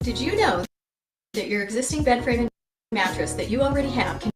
Did you know that your existing bed frame and mattress that you already have can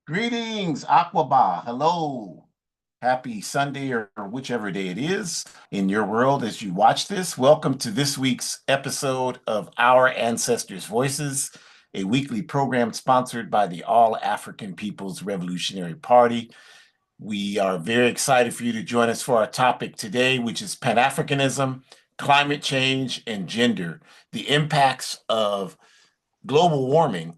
Greetings, Aquaba. Hello. Happy Sunday or whichever day it is in your world as you watch this. Welcome to this week's episode of Our Ancestors' Voices, a weekly program sponsored by the All African People's Revolutionary Party. We are very excited for you to join us for our topic today, which is Pan-Africanism, climate change, and gender, the impacts of global warming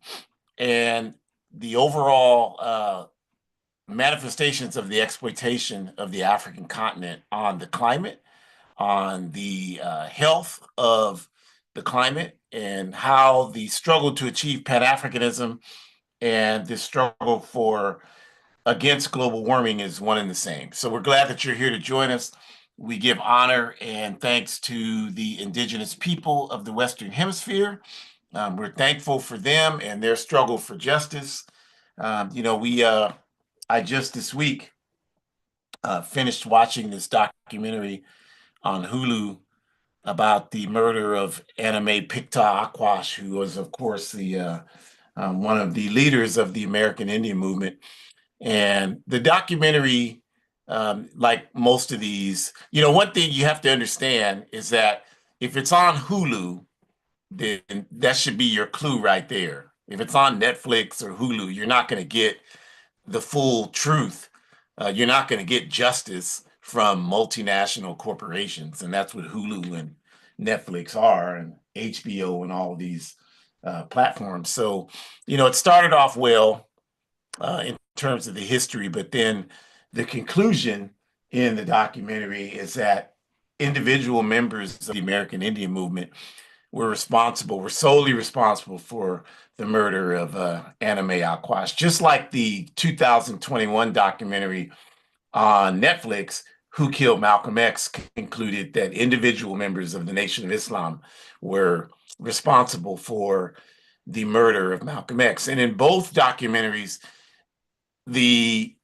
and the overall manifestations of the exploitation of the African continent on the climate, on the health of the climate, and how the struggle to achieve Pan-Africanism and the struggle for against global warming is one and the same. So we're glad that you're here to join us. We give honor and thanks to the indigenous people of the Western Hemisphere. We're thankful for them and their struggle for justice. I just this week finished watching this documentary on Hulu about the murder of Anime Picta Akwash, who was, of course, the one of the leaders of the American Indian movement. And the documentary, like most of these, one thing you have to understand is that if it's on Hulu, then that should be your clue right there. If it's on Netflix or Hulu, you're not going to get the full truth. You're not going to get justice from multinational corporations, and that's what Hulu and Netflix are, and HBO and all of these platforms. So, it started off well in terms of the history, but then the conclusion in the documentary is that individual members of the American Indian movement were solely responsible for the murder of Anime Akwash. Just like the 2021 documentary on Netflix, Who Killed Malcolm X, concluded that individual members of the Nation of Islam were responsible for the murder of Malcolm X. And in both documentaries, the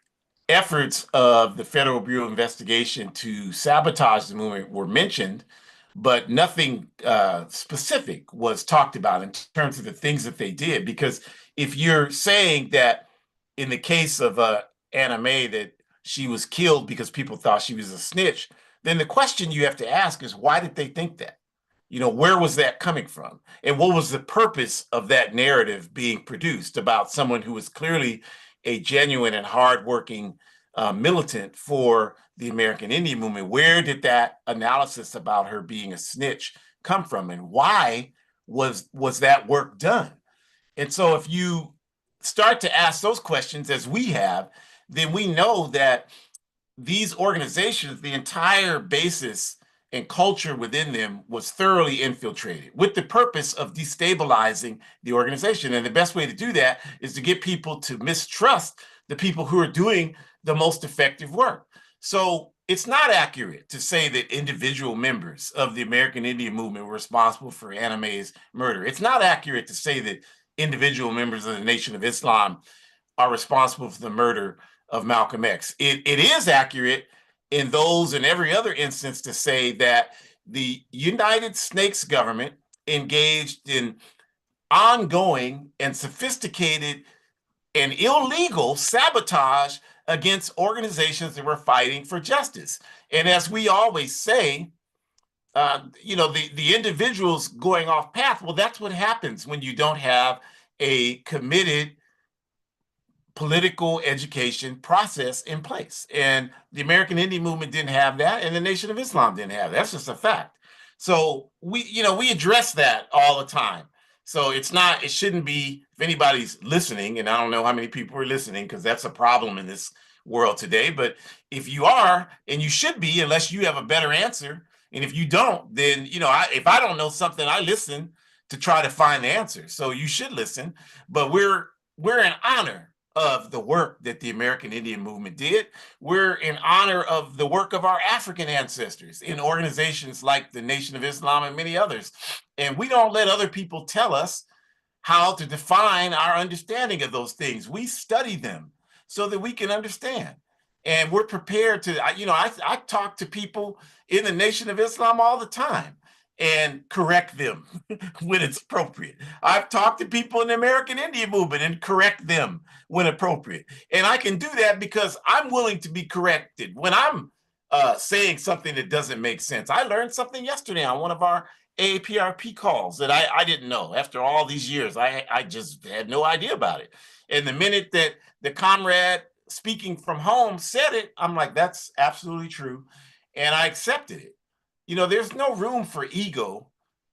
efforts of the Federal Bureau of Investigation to sabotage the movement were mentioned, but nothing specific was talked about in terms of the things that they did. Because if you're saying that in the case of Anna Mae that she was killed because people thought she was a snitch, then the question you have to ask is, why did they think that? Where was that coming from? And what was the purpose of that narrative being produced about someone who was clearly a genuine and hardworking militant for the American Indian movement? Where did that analysis about her being a snitch come from? And why was that work done? And so if you start to ask those questions as we have, then we know that these organizations, the entire basis and culture within them was thoroughly infiltrated with the purpose of destabilizing the organization. And the best way to do that is to get people to mistrust the people who are doing the most effective work. So it's not accurate to say that individual members of the American Indian movement were responsible for Anna Mae's murder. It's not accurate to say that individual members of the Nation of Islam are responsible for the murder of Malcolm X. It is accurate in those and every other instance to say that the United States government engaged in ongoing and sophisticated and illegal sabotage against organizations that were fighting for justice. And as we always say, the individuals going off path, well, that's what happens when you don't have a committed political education process in place. And the American Indian movement didn't have that, and the Nation of Islam didn't have that. That's just a fact. So we address that all the time. So it shouldn't be, if anybody's listening, and I don't know how many people are listening because that's a problem in this world today, but if you are, and you should be, unless you have a better answer, and if you don't, then, if I don't know something, I listen to try to find the answer. So you should listen, but we're in honor of the work that the American Indian movement did. We're in honor of the work of our African ancestors in organizations like the Nation of Islam and many others. And we don't let other people tell us how to define our understanding of those things. We study them so that we can understand. And we're prepared to, I talk to people in the Nation of Islam all the time and correct them when it's appropriate. I've talked to people in the American Indian movement and correct them when appropriate. And I can do that because I'm willing to be corrected when I'm saying something that doesn't make sense. I learned something yesterday on one of our AAPRP calls that I didn't know. After all these years, I just had no idea about it. And the minute that the comrade speaking from home said it, I'm like, that's absolutely true. And I accepted it. There's no room for ego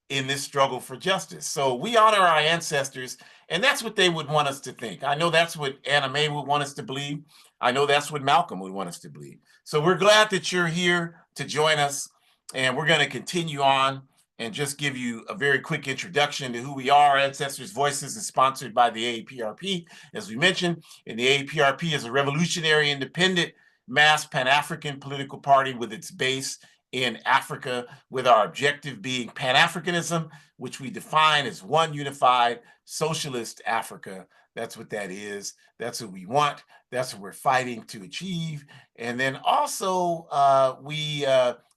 in this struggle for justice. So we honor our ancestors, and that's what they would want us to think. I know that's what Anna Mae would want us to believe. I know that's what Malcolm would want us to believe. So we're glad that you're here to join us, and we're going to continue on and just give you a very quick introduction to who we are. Ancestors Voices is sponsored by the AAPRP, as we mentioned, and the AAPRP is a revolutionary, independent, mass Pan-African political party with its base in Africa, with our objective being Pan-Africanism, which we define as one unified socialist Africa. That's what that is. That's what we want. That's what we're fighting to achieve. And then also, we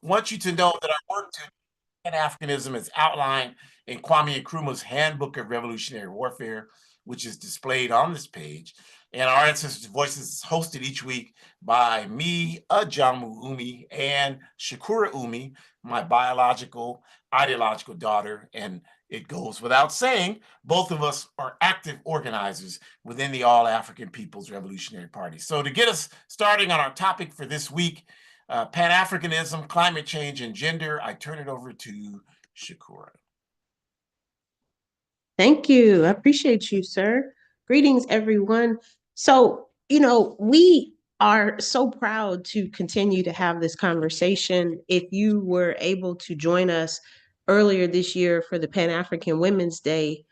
want you to know that our work to Pan-Africanism is outlined in Kwame Nkrumah's Handbook of Revolutionary Warfare, which is displayed on this page. And our Ancestors Voices is hosted each week by me, Ajamu Umi, and Shakura Umi, my biological, ideological daughter. And it goes without saying, both of us are active organizers within the All African People's Revolutionary Party. So to get us starting on our topic for this week, Pan-Africanism, climate change, and gender, I turn it over to Shakura. Thank you. I appreciate you, sir. Greetings, everyone. So, we are so proud to continue to have this conversation. If you were able to join us earlier this year for the Pan-African Women's Day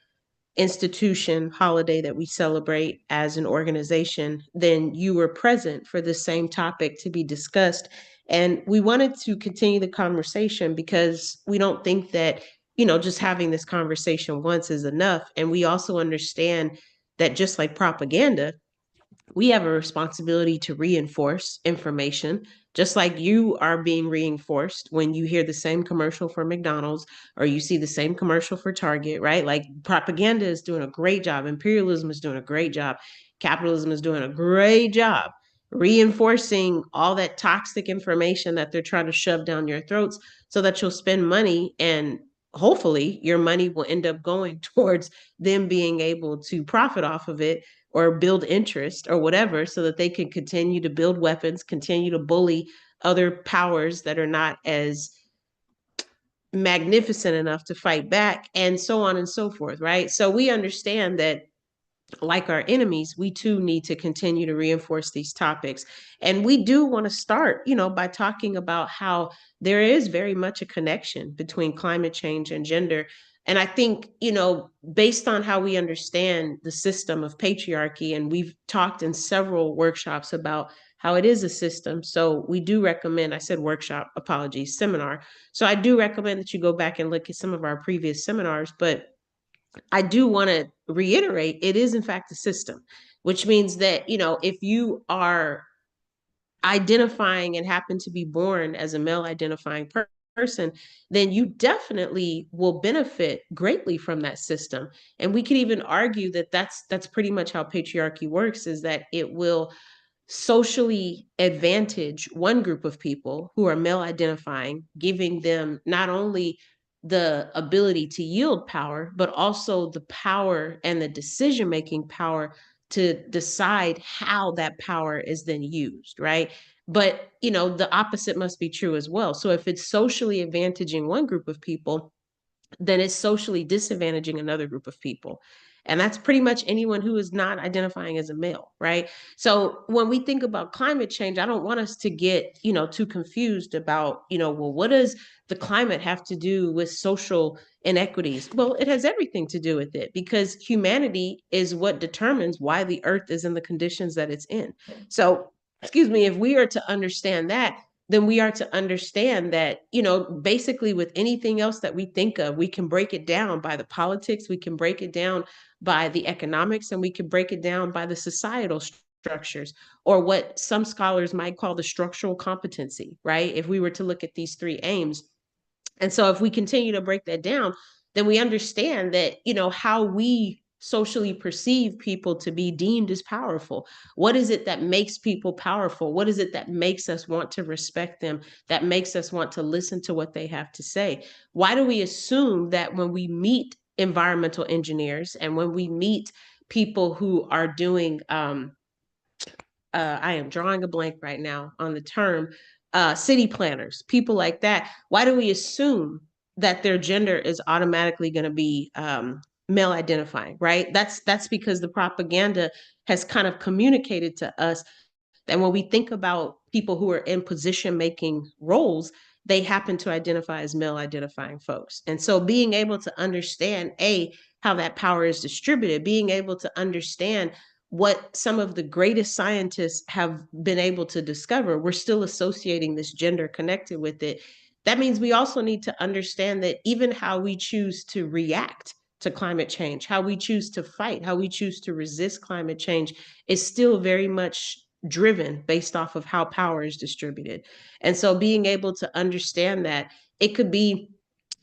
institution holiday that we celebrate as an organization, then you were present for the same topic to be discussed. And we wanted to continue the conversation because we don't think that, just having this conversation once is enough. And we also understand that just like propaganda, we have a responsibility to reinforce information, just like you are being reinforced when you hear the same commercial for McDonald's or you see the same commercial for Target, right? Like propaganda is doing a great job. Imperialism is doing a great job. Capitalism is doing a great job reinforcing all that toxic information that they're trying to shove down your throats so that you'll spend money, and hopefully your money will end up going towards them being able to profit off of it or build interest or whatever, so that they can continue to build weapons, continue to bully other powers that are not as magnificent enough to fight back, and so on and so forth, right? So we understand that, like our enemies, we too need to continue to reinforce these topics. And we do want to start, by talking about how there is very much a connection between climate change and gender. And I think, based on how we understand the system of patriarchy, and we've talked in several workshops about how it is a system. So we do recommend, I said workshop, apologies, seminar. So I do recommend that you go back and look at some of our previous seminars, but I do want to reiterate, it is in fact a system, which means that, if you are identifying and happen to be born as a male identifying person, then you definitely will benefit greatly from that system. And we could even argue that that's pretty much how patriarchy works, is that it will socially advantage one group of people who are male identifying, giving them not only the ability to yield power, but also the power and the decision-making power to decide how that power is then used, right? But, the opposite must be true as well. So if it's socially advantaging one group of people, then it's socially disadvantaging another group of people. And that's pretty much anyone who is not identifying as a male, right? So when we think about climate change, I don't want us to get, too confused about, well, what does the climate have to do with social inequities? Well, it has everything to do with it, because humanity is what determines why the earth is in the conditions that it's in. So, excuse me, if we are to understand that, then we are to understand that, basically with anything else that we think of, we can break it down by the politics, we can break it down by the economics, and we can break it down by the societal structures, or what some scholars might call the structural competency, right? If we were to look at these three aims. And so if we continue to break that down, then we understand that, how we socially perceive people to be deemed as powerful. What is it that makes people powerful? What is it that makes us want to respect them, that makes us want to listen to what they have to say? Why do we assume that when we meet environmental engineers and when we meet people who are doing I am drawing a blank right now on the term, city planners, people like that, why do we assume that their gender is automatically going to be male identifying, right? That's because the propaganda has kind of communicated to us that when we think about people who are in position making roles, they happen to identify as male identifying folks. And so being able to understand, how that power is distributed, being able to understand what some of the greatest scientists have been able to discover, we're still associating this gender connected with it. That means we also need to understand that even how we choose to react to climate change, how we choose to fight, how we choose to resist climate change is still very much driven based off of how power is distributed. And so being able to understand that, it could be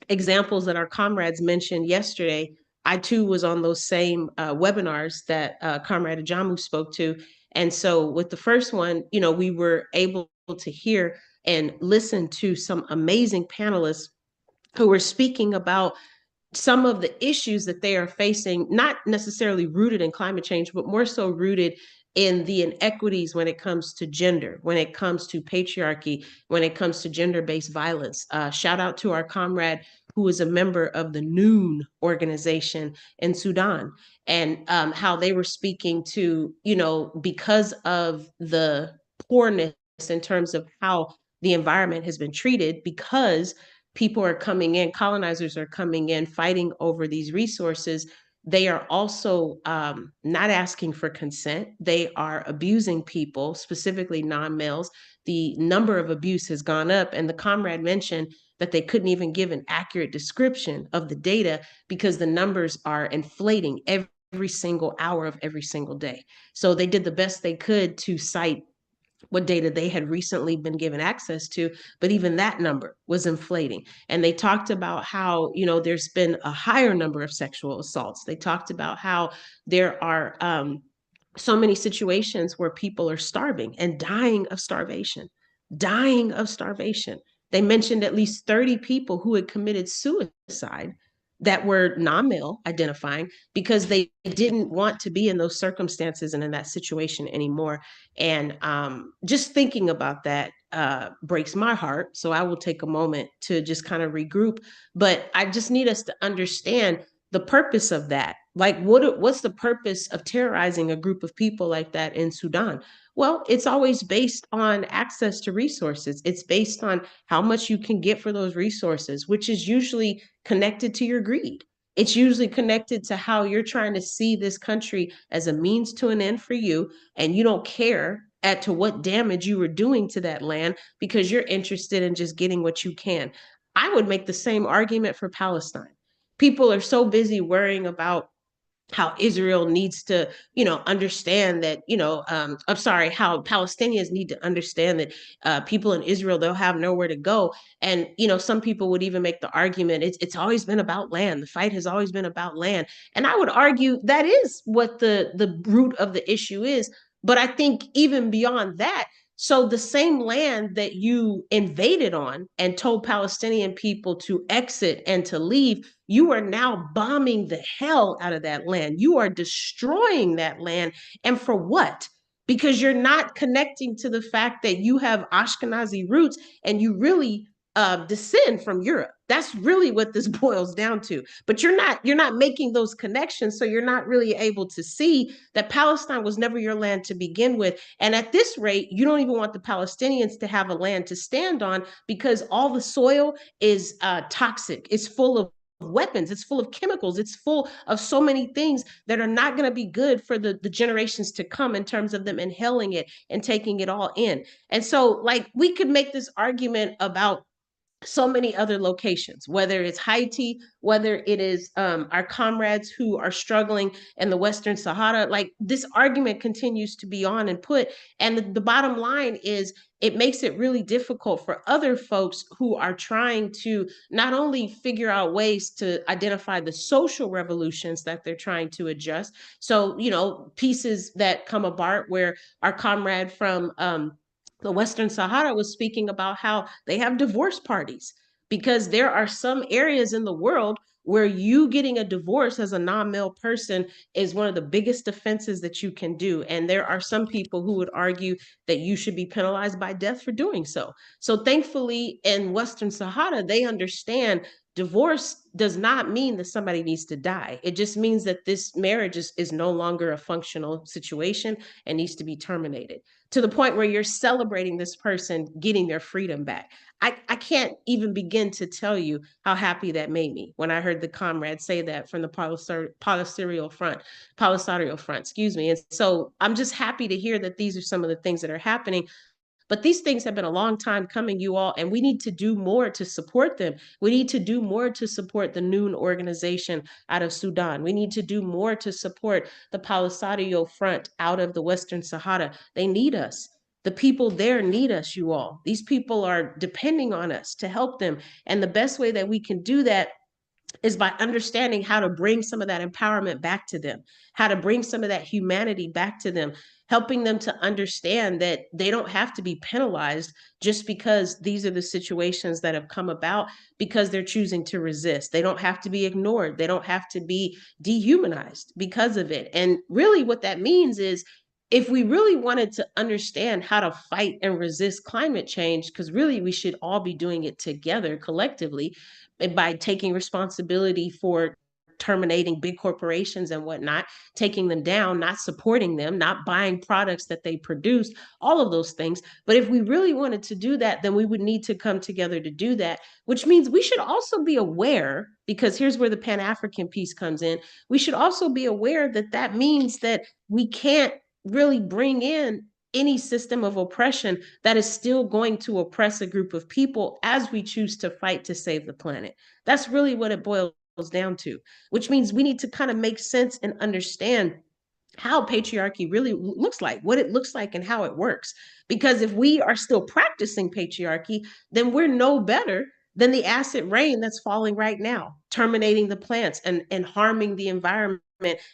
examples that our comrades mentioned yesterday. I too was on those same webinars that Comrade Ajamu spoke to. And so with the first one, we were able to hear and listen to some amazing panelists who were speaking about some of the issues that they are facing, not necessarily rooted in climate change, but more so rooted in the inequities when it comes to gender, when it comes to patriarchy, when it comes to gender-based violence. Shout out to our comrade who is a member of the Noon organization in Sudan, and how they were speaking to, because of the poorness in terms of how the environment has been treated, because people are coming in, colonizers are coming in, fighting over these resources. They are also not asking for consent. They are abusing people, specifically non-males. The number of abuse has gone up, and the comrade mentioned that they couldn't even give an accurate description of the data because the numbers are inflating every every single hour of every single day. So they did the best they could to cite what data they had recently been given access to, but even that number was inflating. And they talked about how, there's been a higher number of sexual assaults. They talked about how there are so many situations where people are starving and dying of starvation, dying of starvation. They mentioned at least 30 people who had committed suicide that were non-male identifying because they didn't want to be in those circumstances and in that situation anymore. And just thinking about that breaks my heart. So I will take a moment to just kind of regroup. But I just need us to understand the purpose of that. Like, what's the purpose of terrorizing a group of people like that in Sudan? Well, it's always based on access to resources. It's based on how much you can get for those resources, which is usually connected to your greed. It's usually connected to how you're trying to see this country as a means to an end for you, and you don't care as to what damage you were doing to that land because you're interested in just getting what you can. I would make the same argument for Palestine. People are so busy worrying about how Israel needs to, understand that, I'm sorry, how Palestinians need to understand that people in Israel, they'll have nowhere to go. And, some people would even make the argument, it's always been about land. The fight has always been about land. And I would argue that is what the root of the issue is. But I think even beyond that, so the same land that you invaded on and told Palestinian people to exit and to leave, you are now bombing the hell out of that land. You are destroying that land. And for what? Because you're not connecting to the fact that you have Ashkenazi roots and you really descend from Europe. That's really what this boils down to. But you're not making those connections, so you're not really able to see that Palestine was never your land to begin with. And at this rate, you don't even want the Palestinians to have a land to stand on because all the soil is toxic. It's full of weapons, it's full of chemicals, it's full of so many things that are not going to be good for the generations to come in terms of them inhaling it and taking it all in. And so, like, we could make this argument about so many other locations, whether it's Haiti, whether it is our comrades who are struggling in the Western Sahara. Like, this argument continues to be on and put. And the bottom line is it makes it really difficult for other folks who are trying to not only figure out ways to identify the social revolutions that they're trying to adjust. So, pieces that come apart where our comrade from the Western Sahara was speaking about how they have divorce parties because there are some areas in the world where you getting a divorce as a non-male person is one of the biggest offenses that you can do. And there are some people who would argue that you should be penalized by death for doing so. So thankfully in Western Sahara, they understand divorce does not mean that somebody needs to die. It just means that this marriage is no longer a functional situation and needs to be terminated, to the point where you're celebrating this person getting their freedom back. I can't even begin to tell you how happy that made me when I heard the comrade say that from the Polisario front, excuse me. And so I'm just happy to hear that these are some of the things that are happening. But these things have been a long time coming, you all, and we need to do more to support them. We need to do more to support the Noon organization out of Sudan. We need to do more to support the Polisario Front out of the Western Sahara. They need us. The people there need us, you all. These people are depending on us to help them. And the best way that we can do that is by understanding how to bring some of that empowerment back to them, how to bring some of that humanity back to them, helping them to understand that they don't have to be penalized just because these are the situations that have come about because they're choosing to resist. They don't have to be ignored. They don't have to be dehumanized because of it. And really what that means is if we really wanted to understand how to fight and resist climate change, because really we should all be doing it together collectively, by taking responsibility for terminating big corporations and whatnot, taking them down, not supporting them, not buying products that they produce, all of those things. But if we really wanted to do that, then we would need to come together to do that, which means we should also be aware, because here's where the Pan-African piece comes in. We should also be aware that that means that we can't really bring in any system of oppression that is still going to oppress a group of people as we choose to fight to save the planet. That's really what it boils down to, which means we need to kind of make sense and understand how patriarchy really looks like, what it looks like, and how it works. Because if we are still practicing patriarchy, then we're no better than the acid rain that's falling right now, terminating the plants and harming the environment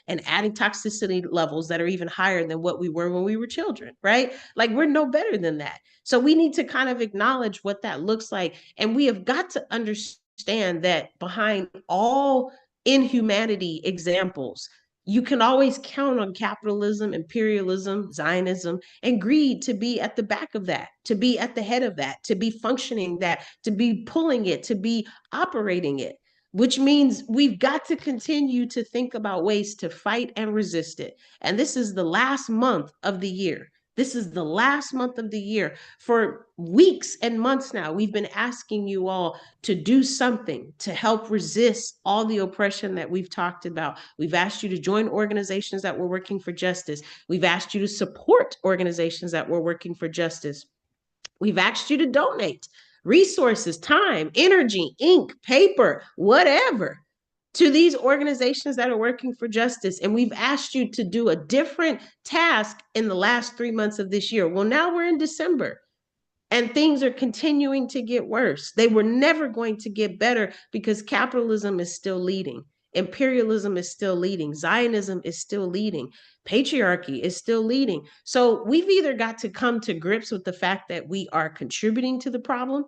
and adding toxicity levels that are even higher than what we were when we were children, right? Like we're no better than that. So we need to kind of acknowledge what that looks like. And we have got to understand that behind all inhumanity examples, you can always count on capitalism, imperialism, Zionism, and greed to be at the back of that, to be at the head of that, to be functioning that, to be pulling it, to be operating it, which means we've got to continue to think about ways to fight and resist it. And this is the last month of the year. This is the last month of the year. For weeks and months now, we've been asking you all to do something to help resist all the oppression that we've talked about. We've asked you to join organizations that were working for justice. We've asked you to support organizations that were working for justice. We've asked you to donate resources, time, energy, ink, paper, whatever, to these organizations that are working for justice. And we've asked you to do a different task in the last 3 months of this year. Well, now we're in December and things are continuing to get worse. They were never going to get better because capitalism is still leading. Imperialism is still leading. Zionism is still leading. Patriarchy is still leading. So we've either got to come to grips with the fact that we are contributing to the problem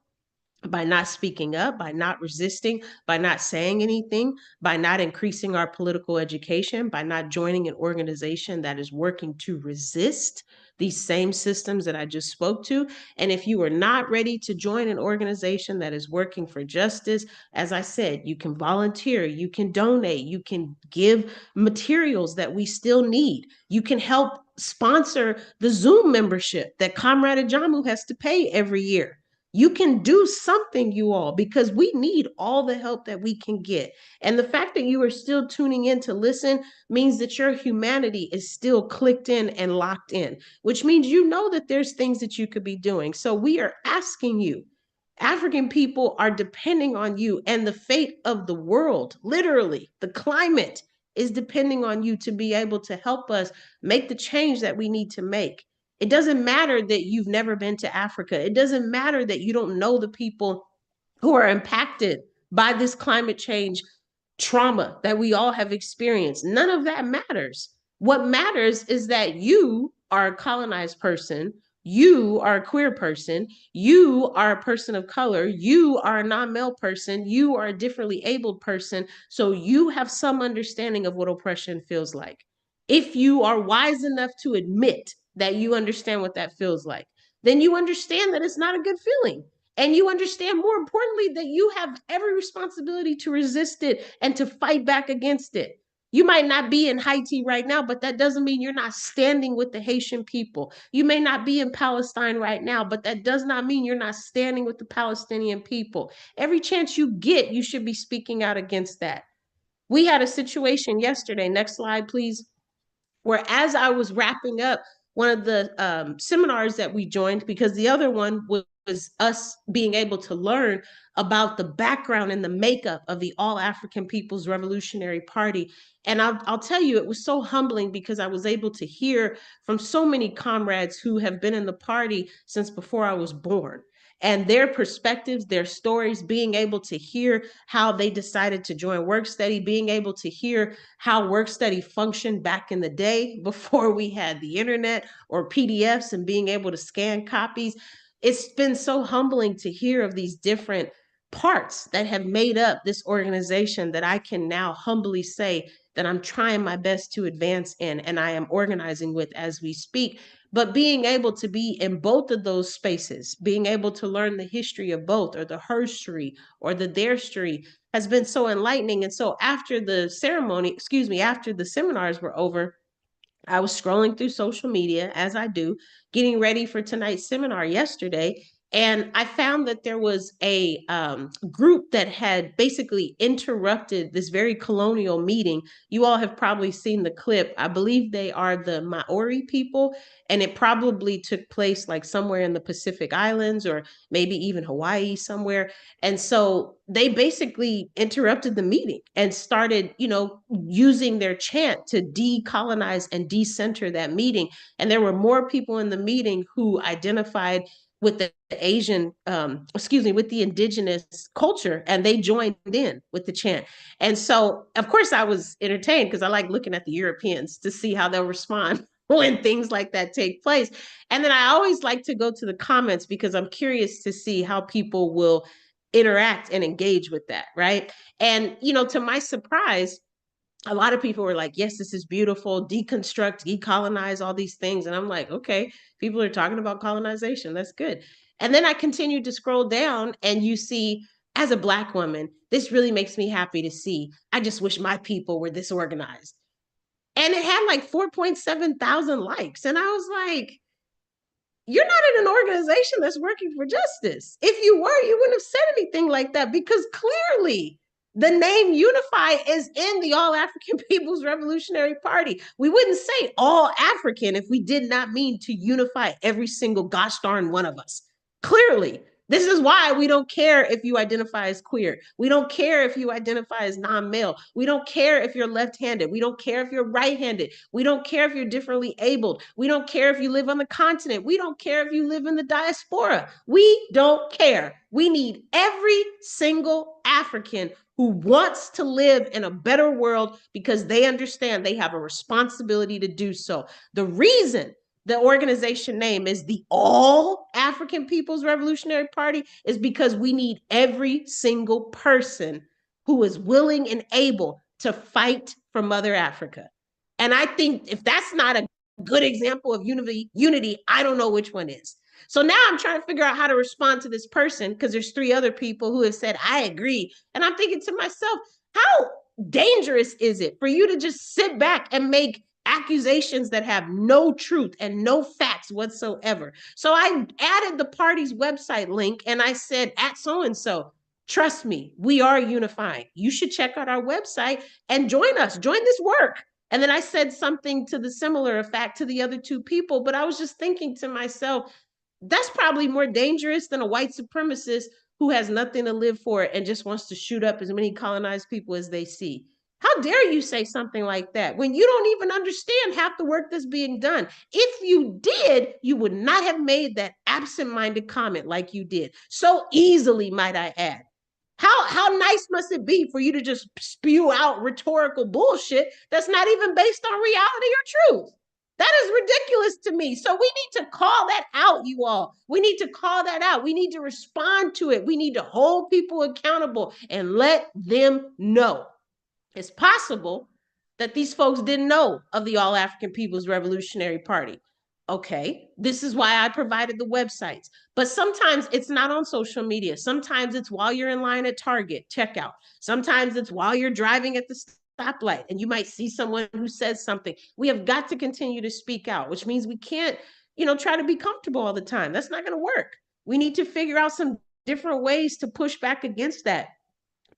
by not speaking up, by not resisting, by not saying anything, by not increasing our political education, by not joining an organization that is working to resist these same systems that I just spoke to. And if you are not ready to join an organization that is working for justice, as I said, you can volunteer, you can donate, you can give materials that we still need. You can help sponsor the Zoom membership that Comrade Ajamu has to pay every year. You can do something, you all, because we need all the help that we can get. And the fact that you are still tuning in to listen means that your humanity is still clicked in and locked in, which means you know that there's things that you could be doing. So we are asking you, African people are depending on you, and the fate of the world, literally, the climate is depending on you to be able to help us make the change that we need to make. It doesn't matter that you've never been to Africa. It doesn't matter that you don't know the people who are impacted by this climate change trauma that we all have experienced. None of that matters. What matters is that you are a colonized person, you are a queer person, you are a person of color, you are a non-male person, you are a differently abled person, so you have some understanding of what oppression feels like. If you are wise enough to admit that you understand what that feels like, then you understand that it's not a good feeling. And you understand, more importantly, that you have every responsibility to resist it and to fight back against it. You might not be in Haiti right now, but that doesn't mean you're not standing with the Haitian people. You may not be in Palestine right now, but that does not mean you're not standing with the Palestinian people. Every chance you get, you should be speaking out against that. We had a situation yesterday, next slide, please, where as I was wrapping up one of the seminars that we joined, because the other one was us being able to learn about the background and the makeup of the All African People's Revolutionary Party. And I'll tell you, it was so humbling because I was able to hear from so many comrades who have been in the party since before I was born, and their perspectives, their stories, being able to hear how they decided to join work study, being able to hear how work study functioned back in the day before we had the internet or PDFs, and being able to scan copies. It's been so humbling to hear of these different parts that have made up this organization that I can now humbly say that I'm trying my best to advance in, and I am organizing with as we speak. But being able to be in both of those spaces, being able to learn the history of both, or the herstory or the theirstory, has been so enlightening. And so after the ceremony, after the seminars were over, I was scrolling through social media, as I do, getting ready for tonight's seminar yesterday. And I found that there was a group that had basically interrupted this very colonial meeting. You all have probably seen the clip. I believe they are the Maori people, and it probably took place like somewhere in the Pacific Islands or maybe even Hawaii somewhere. And so they basically interrupted the meeting and started, using their chant to decolonize and decenter that meeting. And there were more people in the meeting who identified with the Asian, with the indigenous culture, and they joined in with the chant. And so, of course, I was entertained because I like looking at the Europeans to see how they'll respond when things like that take place. And then I always like to go to the comments because I'm curious to see how people will interact and engage with that, right? And, to my surprise, a lot of people were like, yes, this is beautiful, deconstruct, decolonize, all these things. And I'm like, okay, people are talking about colonization. That's good. And then I continued to scroll down and you see, as a Black woman, this really makes me happy to see. I just wish my people were this organized. And it had like 4.7 thousand likes. And I was like, you're not in an organization that's working for justice. If you were, you wouldn't have said anything like that because clearly the name Unify is in the All African People's Revolutionary Party. We wouldn't say all African if we did not mean to unify every single gosh darn one of us. Clearly, this is why we don't care if you identify as queer. We don't care if you identify as non-male. We don't care if you're left-handed. We don't care if you're right-handed. We don't care if you're differently abled. We don't care if you live on the continent. We don't care if you live in the diaspora. We don't care. We need every single African who wants to live in a better world because they understand they have a responsibility to do so. The reason the organization name is the All African People's Revolutionary Party is because we need every single person who is willing and able to fight for Mother Africa. And I think if that's not a good example of unity, I don't know which one is. So now I'm trying to figure out how to respond to this person because there's 3 other people who have said, I agree. And I'm thinking to myself, how dangerous is it for you to just sit back and make accusations that have no truth and no facts whatsoever? So I added the party's website link and I said, at so-and-so, trust me, we are unifying. You should check out our website and join us, join this work. And then I said something to the similar effect to the other 2 people, but I was just thinking to myself, that's probably more dangerous than a white supremacist who has nothing to live for and just wants to shoot up as many colonized people as they see. How dare you say something like that when you don't even understand half the work that's being done? If you did, you would not have made that absent-minded comment like you did. So easily, might I add. How nice must it be for you to just spew out rhetorical bullshit that's not even based on reality or truth? That is ridiculous to me. So we need to call that out, you all. We need to call that out. We need to respond to it. We need to hold people accountable and let them know. It's possible that these folks didn't know of the All African People's Revolutionary Party. Okay, this is why I provided the websites. But sometimes it's not on social media. Sometimes it's while you're in line at Target, checkout. Sometimes it's while you're driving at the stoplight and you might see someone who says something. We have got to continue to speak out, which means we can't, try to be comfortable all the time. That's not going to work. We need to figure out some different ways to push back against that.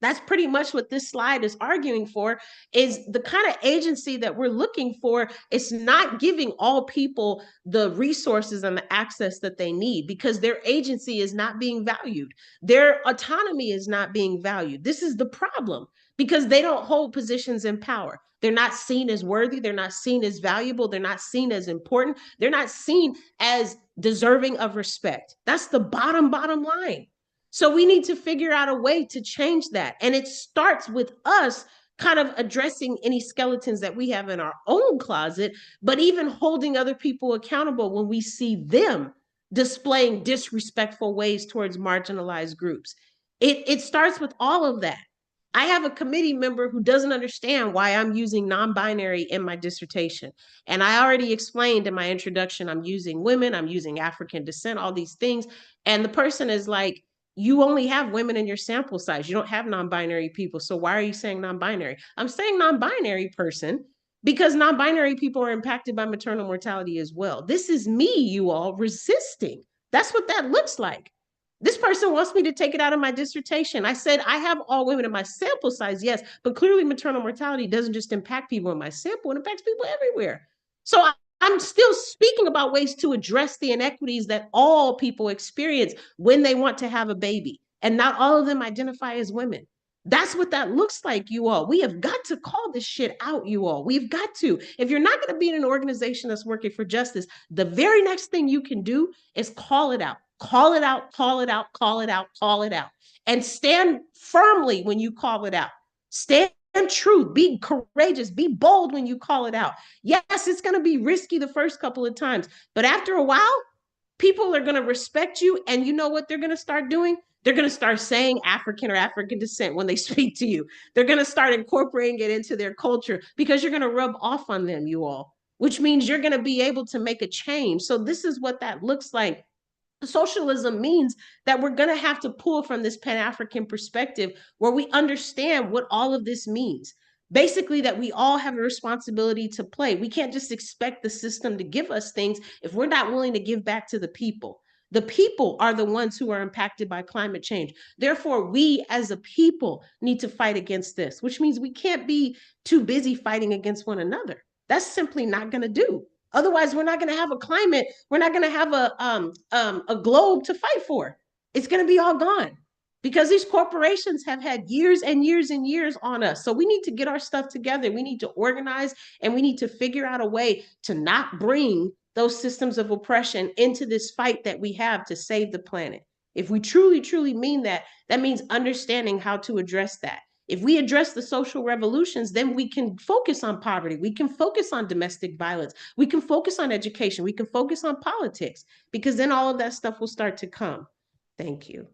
That's pretty much what this slide is arguing for, is the kind of agency that we're looking for. It's not giving all people the resources and the access that they need because their agency is not being valued. Their autonomy is not being valued. This is the problem because they don't hold positions in power. They're not seen as worthy. They're not seen as valuable. They're not seen as important. They're not seen as deserving of respect. That's the bottom line. So we need to figure out a way to change that. And it starts with us kind of addressing any skeletons that we have in our own closet, but even holding other people accountable when we see them displaying disrespectful ways towards marginalized groups. It starts with all of that. I have a committee member who doesn't understand why I'm using non-binary in my dissertation. And I already explained in my introduction, I'm using women, I'm using African descent, all these things. And the person is like, you only have women in your sample size. You don't have non-binary people. So why are you saying non-binary? I'm saying non-binary person because non-binary people are impacted by maternal mortality as well. This is me, you all, resisting. That's what that looks like. This person wants me to take it out of my dissertation. I said, I have all women in my sample size, yes, but clearly maternal mortality doesn't just impact people in my sample, it impacts people everywhere. So I'm still speaking about ways to address the inequities that all people experience when they want to have a baby, and not all of them identify as women. That's what that looks like, you all. We have got to call this shit out, you all. We've got to. If you're not going to be in an organization that's working for justice, the very next thing you can do is call it out. Call it out, call it out, call it out, call it out. And stand firmly when you call it out. Stand true, be courageous, be bold when you call it out. Yes, it's going to be risky the first couple of times, but after a while, people are going to respect you. And you know what they're going to start doing? They're going to start saying African or African descent when they speak to you. They're going to start incorporating it into their culture because you're going to rub off on them, you all, which means you're going to be able to make a change. So this is what that looks like. Socialism means that we're going to have to pull from this Pan-African perspective where we understand what all of this means. Basically, that we all have a responsibility to play. We can't just expect the system to give us things if we're not willing to give back to the people. The people are the ones who are impacted by climate change. Therefore, we as a people need to fight against this, which means we can't be too busy fighting against one another. That's simply not going to do. Otherwise, we're not going to have a climate. We're not going to have a globe to fight for. It's going to be all gone because these corporations have had years and years and years on us. So we need to get our stuff together. We need to organize, and we need to figure out a way to not bring those systems of oppression into this fight that we have to save the planet. If we truly, truly mean that, that means understanding how to address that. If we address the social revolutions, then we can focus on poverty. We can focus on domestic violence. We can focus on education. We can focus on politics, because then all of that stuff will start to come. Thank you.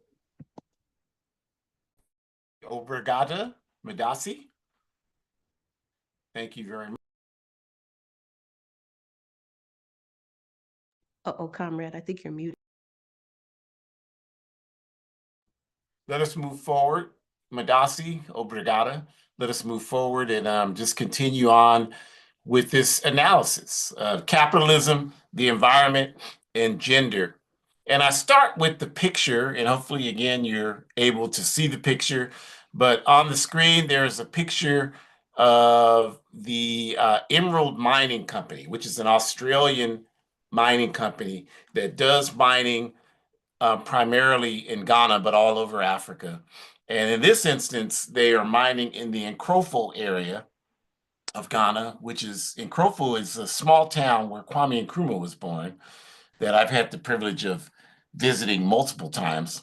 Obrigada, Madasi. Thank you very much. Uh-oh, comrade, I think you're muted. Let us move forward. Madasi, obrigada. Let us move forward and just continue on with this analysis of capitalism, the environment, and gender. And I start with the picture, and hopefully, again, you're able to see the picture. But on the screen, there's a picture of the Emerald Mining Company, which is an Australian mining company that does mining primarily in Ghana, but all over Africa. And in this instance, they are mining in the Nkrofo area of Ghana, which is, Nkrofo is a small town where Kwame Nkrumah was born, that I've had the privilege of visiting multiple times.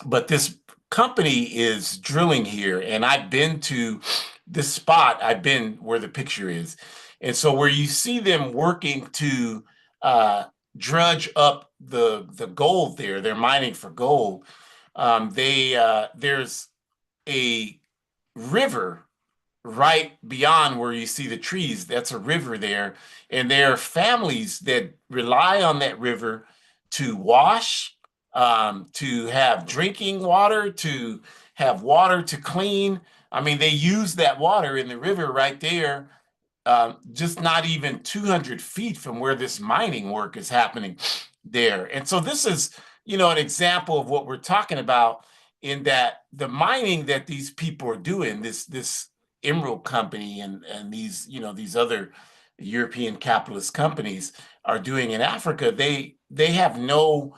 But this company is drilling here, and I've been to this spot. I've been where the picture is. And so where you see them working to drudge up the gold there, they're mining for gold. There's a river right beyond where you see the trees. That's a river there. And there are families that rely on that river to wash, to have drinking water, to have water to clean. I mean, they use that water in the river right there, just not even 200 feet from where this mining work is happening there. And so this is, an example of what we're talking about, in that the mining that these people are doing, this Emerald Company and these, these other European capitalist companies are doing in Africa, they have no,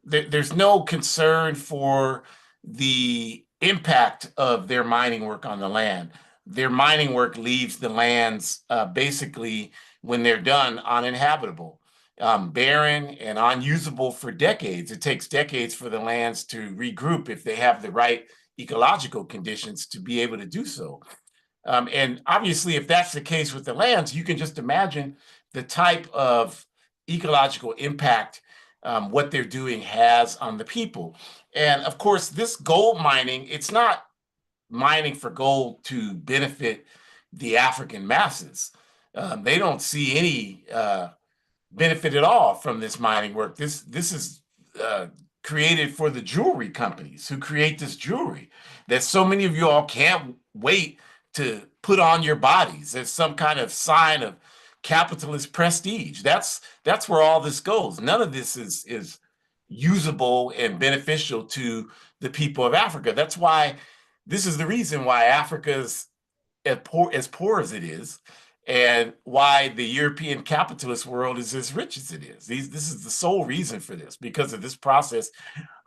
there's no concern for the impact of their mining work on the land. Their mining work leaves the lands basically, when they're done, uninhabitable, barren and unusable for decades. It takes decades for the lands to regroup if they have the right ecological conditions to be able to do so. And obviously, if that's the case with the lands, you can just imagine the type of ecological impact what they're doing has on the people. And of course, this gold mining, it's not mining for gold to benefit the African masses. They don't see any benefit at all from this mining work. This is created for the jewelry companies who create this jewelry that so many of you all can't wait to put on your bodies as some kind of sign of capitalist prestige. That's where all this goes. None of this is usable and beneficial to the people of Africa. That's why this is the reason why Africa's as poor as it is, and why the European capitalist world is as rich as it is. This is the sole reason for this, because of this process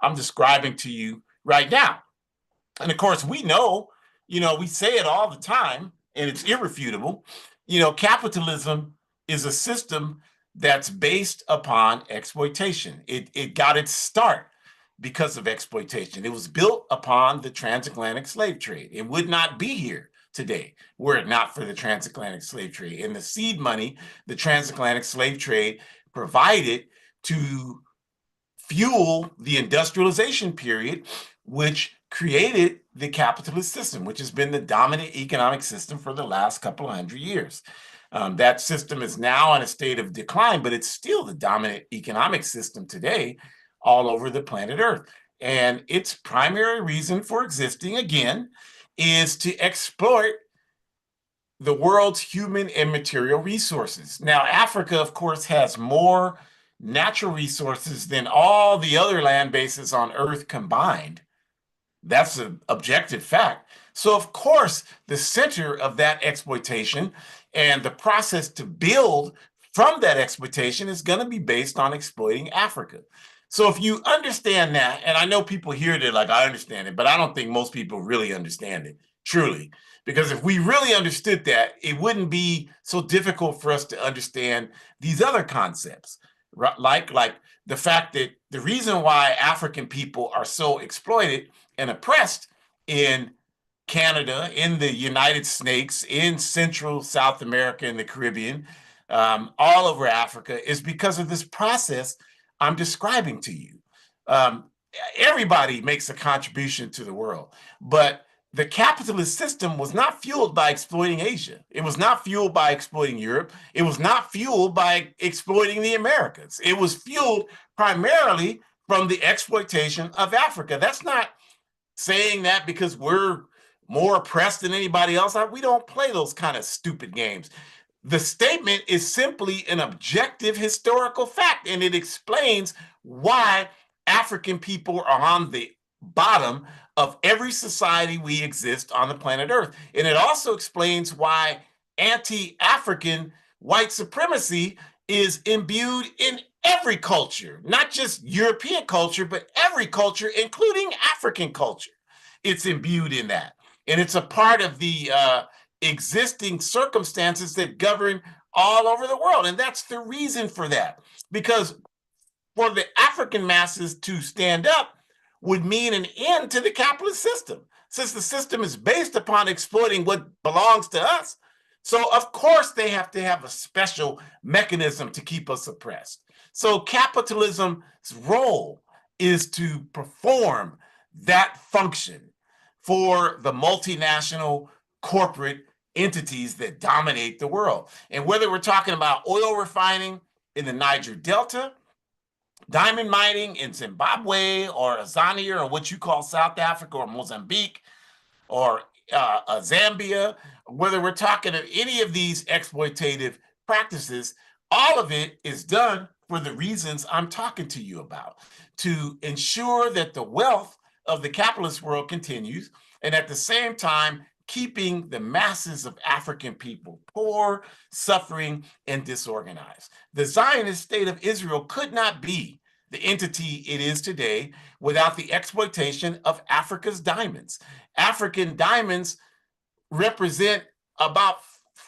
I'm describing to you right now. And of course, we know, we say it all the time, and it's irrefutable. Capitalism is a system that's based upon exploitation. It got its start because of exploitation. It was built upon the transatlantic slave trade. It would not be here today were it not for the transatlantic slave trade and the seed money the transatlantic slave trade provided to fuel the industrialization period, which created the capitalist system, which has been the dominant economic system for the last couple of 100 years. That system is now in a state of decline, but it's still the dominant economic system today all over the planet Earth. And its primary reason for existing, again, is to exploit the world's human and material resources. Now, Africa, of course, has more natural resources than all the other land bases on Earth combined. That's an objective fact. So, of course, the center of that exploitation and the process to build from that exploitation is going to be based on exploiting Africa. So if you understand that, and I know people hear it like, I understand it, but I don't think most people really understand it, truly. Because if we really understood that, it wouldn't be so difficult for us to understand these other concepts, right? Like the fact that the reason why African people are so exploited and oppressed in Canada, in the United States, in Central South America, in the Caribbean, all over Africa, is because of this process I'm describing to you. Everybody makes a contribution to the world, but the capitalist system was not fueled by exploiting Asia. It was not fueled by exploiting Europe. It was not fueled by exploiting the Americas. It was fueled primarily from the exploitation of Africa. That's not saying that because we're more oppressed than anybody else. We don't play those kind of stupid games. The statement is simply an objective historical fact, and it explains why African people are on the bottom of every society we exist on the planet Earth. And it also explains why anti-African white supremacy is imbued in every culture, not just European culture, but every culture, including African culture. It's imbued in that. And it's a part of the existing circumstances that govern all over the world. And that's the reason for that. Because for the African masses to stand up would mean an end to the capitalist system, since the system is based upon exploiting what belongs to us. So, of course, they have to have a special mechanism to keep us oppressed. So capitalism's role is to perform that function for the multinational corporate entities that dominate the world. And whether we're talking about oil refining in the Niger Delta, diamond mining in Zimbabwe or Tanzania or what you call South Africa or Mozambique or Zambia, whether we're talking of any of these exploitative practices, all of it is done for the reasons I'm talking to you about, to ensure that the wealth of the capitalist world continues, and at the same time, keeping the masses of African people poor, suffering, and disorganized. The Zionist state of Israel could not be the entity it is today without the exploitation of Africa's diamonds. African diamonds represent about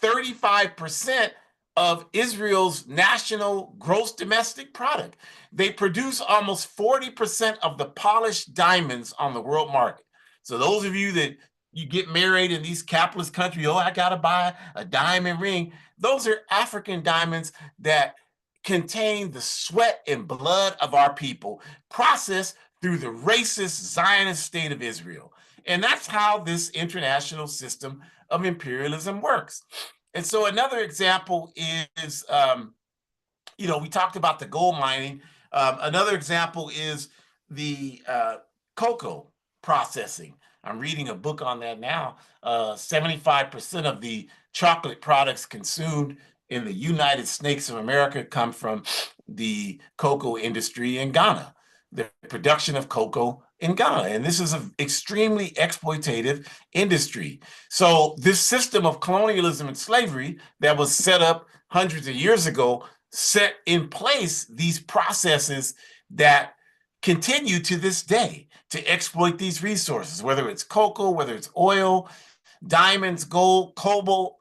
35% of Israel's national gross domestic product. They produce almost 40% of the polished diamonds on the world market. So those of you that you get married in these capitalist countries, I gotta buy a diamond ring. Those are African diamonds that contain the sweat and blood of our people, processed through the racist Zionist state of Israel. And that's how this international system of imperialism works. And so another example is, we talked about the gold mining. Another example is the cocoa processing. I'm reading a book on that now. 75% of the chocolate products consumed in the United States of America come from the cocoa industry in Ghana. the production of cocoa in Ghana. And this is an extremely exploitative industry. So this system of colonialism and slavery that was set up hundreds of years ago set in place these processes that continue to this day to exploit these resources, whether it's cocoa, whether it's oil, diamonds, gold, cobalt,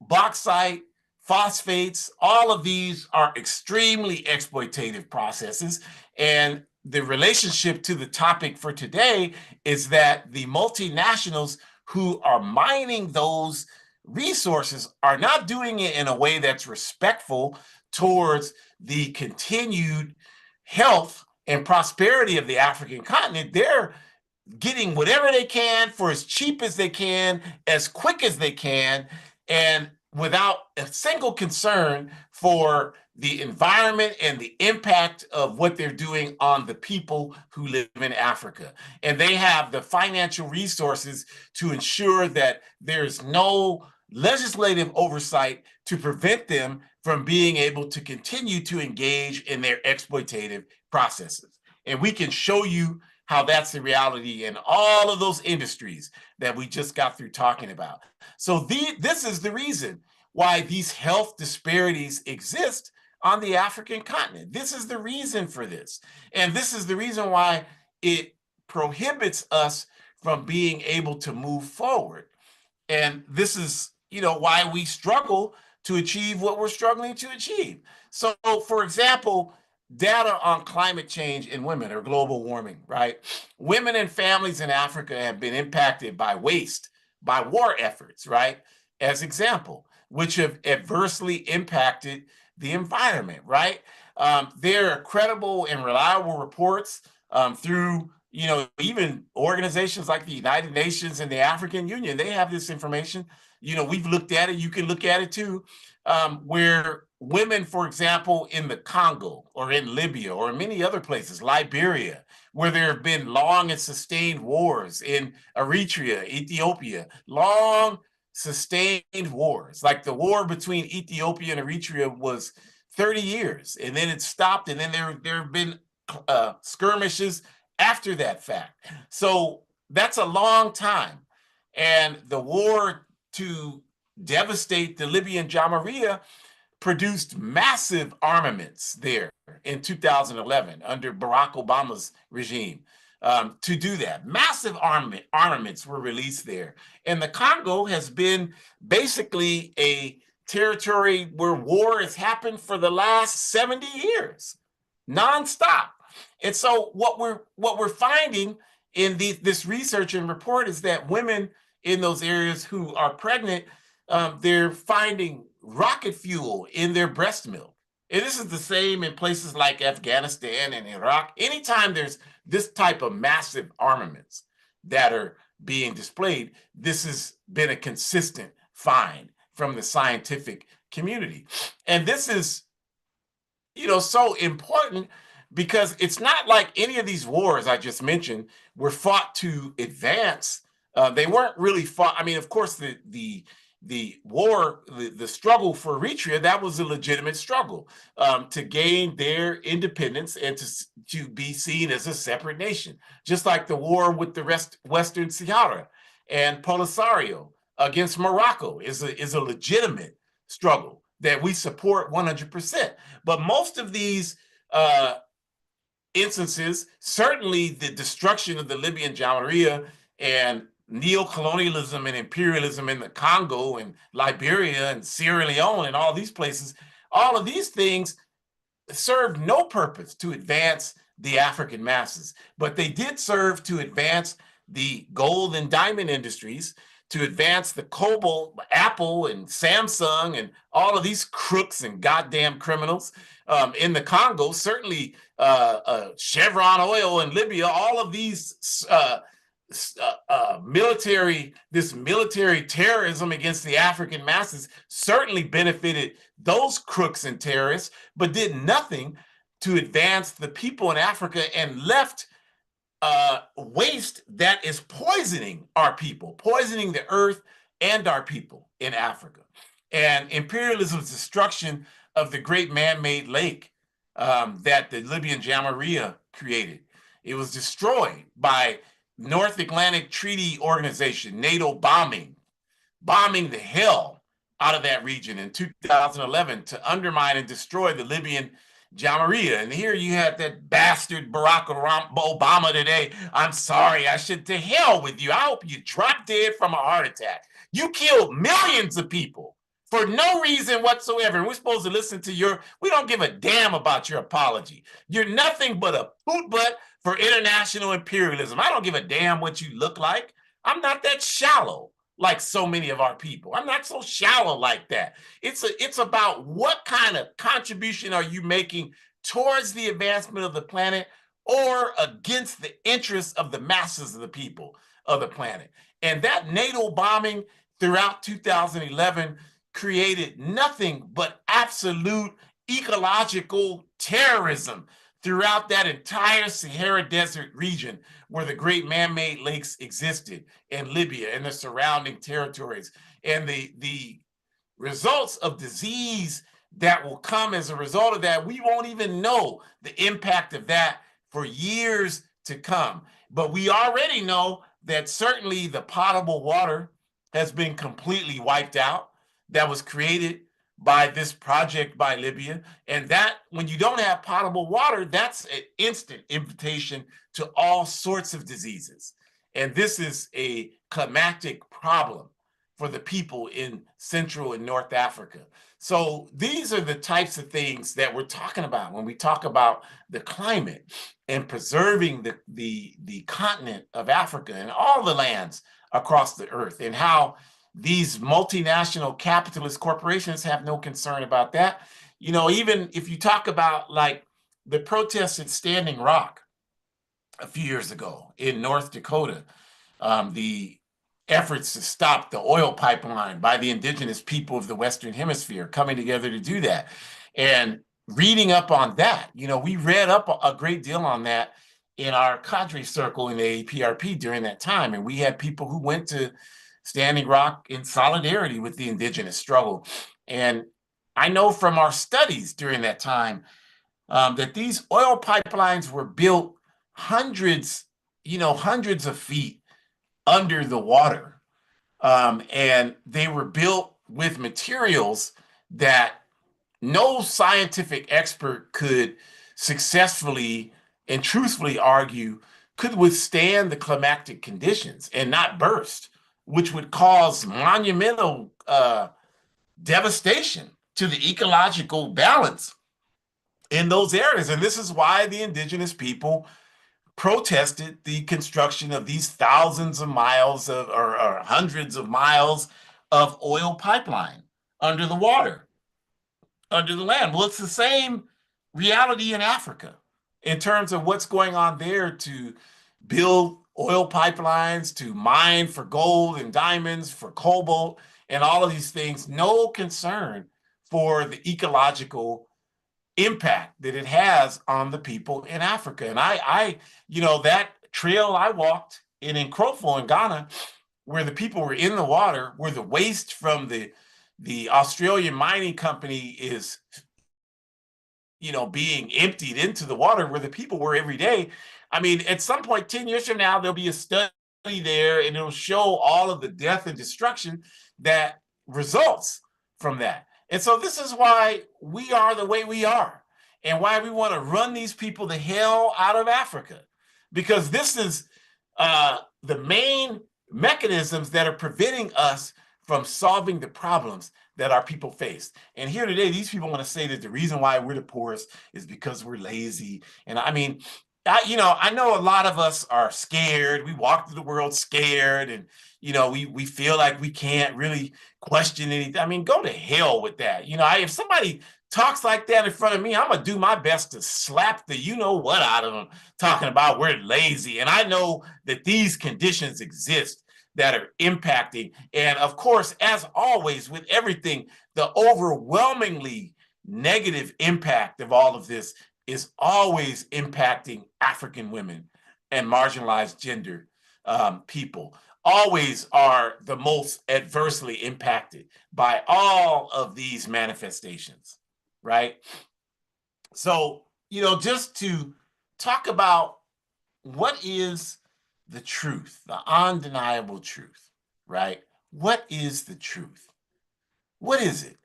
bauxite, phosphates. All of these are extremely exploitative processes. And the relationship to the topic for today is that the multinationals who are mining those resources are not doing it in a way that's respectful towards the continued health and prosperity of the African continent. They're getting whatever they can for as cheap as they can, as quick as they can, and without a single concern for the environment and the impact of what they're doing on the people who live in Africa. And they have the financial resources to ensure that there's no legislative oversight to prevent them from being able to continue to engage in their exploitative processes. And we can show you how that's the reality in all of those industries that we just got through talking about. So this is the reason why these health disparities exist on the African continent. This is the reason for this. And this is the reason why it prohibits us from being able to move forward. And this is, why we struggle to achieve what we're struggling to achieve. So, for example, data on climate change in women or global warming, right? Women and families in Africa have been impacted by waste, by war efforts, right? As example, which have adversely impacted the environment, right? There are credible and reliable reports through, even organizations like the United Nations and the African Union. They have this information. We've looked at it. You can look at it too, where women, for example, in the Congo or in Libya or in many other places, Liberia, where there have been long and sustained wars, in Eritrea, Ethiopia, long sustained wars. Like the war between Ethiopia and Eritrea was 30 years, and then it stopped, and then there have been skirmishes after that fact. So that's a long time. And the war to devastate the Libyan Jamahiriya produced massive armaments there in 2011 under Barack Obama's regime to do that. Massive armaments were released there. And the Congo has been basically a territory where war has happened for the last 70 years, nonstop. And so what we're finding in this research and report is that women in those areas who are pregnant, they're finding rocket fuel in their breast milk. And this is the same in places like Afghanistan and Iraq. Anytime there's this type of massive armaments that are being displayed, this has been a consistent find from the scientific community. And this is, so important because it's not like any of these wars I just mentioned were fought to advance. They weren't really fought. I mean, of course, the war, the struggle for Eritrea, that was a legitimate struggle to gain their independence and to be seen as a separate nation, just like the war with the Western Sahara and Polisario against Morocco is a legitimate struggle that we support 100%. But most of these instances, certainly the destruction of the Libyan Jamahiriya and neo-colonialism and imperialism in the Congo and Liberia and Sierra Leone and all these places, all of these things served no purpose to advance the African masses, but they did serve to advance the gold and diamond industries, to advance the cobalt, Apple and Samsung and all of these crooks and goddamn criminals in the Congo, certainly Chevron oil in Libya, all of these military terrorism against the African masses certainly benefited those crooks and terrorists, but did nothing to advance the people in Africa and left waste that is poisoning our people, poisoning the earth and our people in Africa. And imperialism's destruction of the great man-made lake that the Libyan Jamahiriya created. It was destroyed by North Atlantic Treaty Organization, NATO bombing the hell out of that region in 2011 to undermine and destroy the Libyan Jamahiriya. And here you had that bastard Barack Obama today. I'm sorry, I should, to hell with you. I hope you drop dead from a heart attack. You killed millions of people for no reason whatsoever. And we're supposed to listen to we don't give a damn about your apology. You're nothing but a poot butt for international imperialism. I don't give a damn what you look like. I'm not that shallow like so many of our people. I'm not so shallow like that. It's about what kind of contribution are you making towards the advancement of the planet or against the interests of the masses of the people of the planet. And that NATO bombing throughout 2011 created nothing but absolute ecological terrorism throughout that entire Sahara Desert region where the great man-made lakes existed in Libya and the surrounding territories. And the results of disease that will come as a result of that, we won't even know the impact of that for years to come. But we already know that certainly the potable water has been completely wiped out. That was created by this project by Libya. And that, when you don't have potable water, that's an instant invitation to all sorts of diseases. And this is a climatic problem for the people in Central and North Africa. So these are the types of things that we're talking about when we talk about the climate and preserving the continent of Africa and all the lands across the earth, and how these multinational capitalist corporations have no concern about that. You know, even if you talk about like the protests at Standing Rock a few years ago in North Dakota, the efforts to stop the oil pipeline by the indigenous people of the Western Hemisphere coming together to do that. And reading up on that, you know, we read up a great deal on that in our cadre circle in the APRP during that time. And we had people who went to Standing Rock in solidarity with the indigenous struggle. And I know from our studies during that time that these oil pipelines were built hundreds of feet under the water. And they were built with materials that no scientific expert could successfully and truthfully argue could withstand the climatic conditions and not burst, which would cause monumental devastation to the ecological balance in those areas. And this is why the indigenous people protested the construction of these thousands of miles of, or hundreds of miles of oil pipeline under the water, under the land. Well, it's the same reality in Africa in terms of what's going on there to build oil pipelines, to mine for gold and diamonds, for cobalt, and all of these things. No concern for the ecological impact that it has on the people in Africa. And I you know, that trail I walked in Nkrofo in Ghana, where the people were in the water, where the waste from the Australian mining company is, you know, being emptied into the water, where the people were every day. I mean, at some point, 10 years from now, there'll be a study there and it'll show all of the death and destruction that results from that. And so this is why we are the way we are, and why we want to run these people the hell out of Africa, because this is the main mechanisms that are preventing us from solving the problems that our people face. And here today, these people want to say that the reason why we're the poorest is because we're lazy. And I mean, I know a lot of us are scared. We walk through the world scared, and we feel like we can't really question anything. I mean, go to hell with that. If somebody talks like that in front of me, I'm gonna do my best to slap the what out of them, talking about we're lazy. And I know that these conditions exist that are impacting. And of course, as always with everything, the overwhelmingly negative impact of all of this is always impacting African women and marginalized gender people. Always are the most adversely impacted by all of these manifestations, right? So, just to talk about what is the truth, the undeniable truth, right? What is the truth? What is it?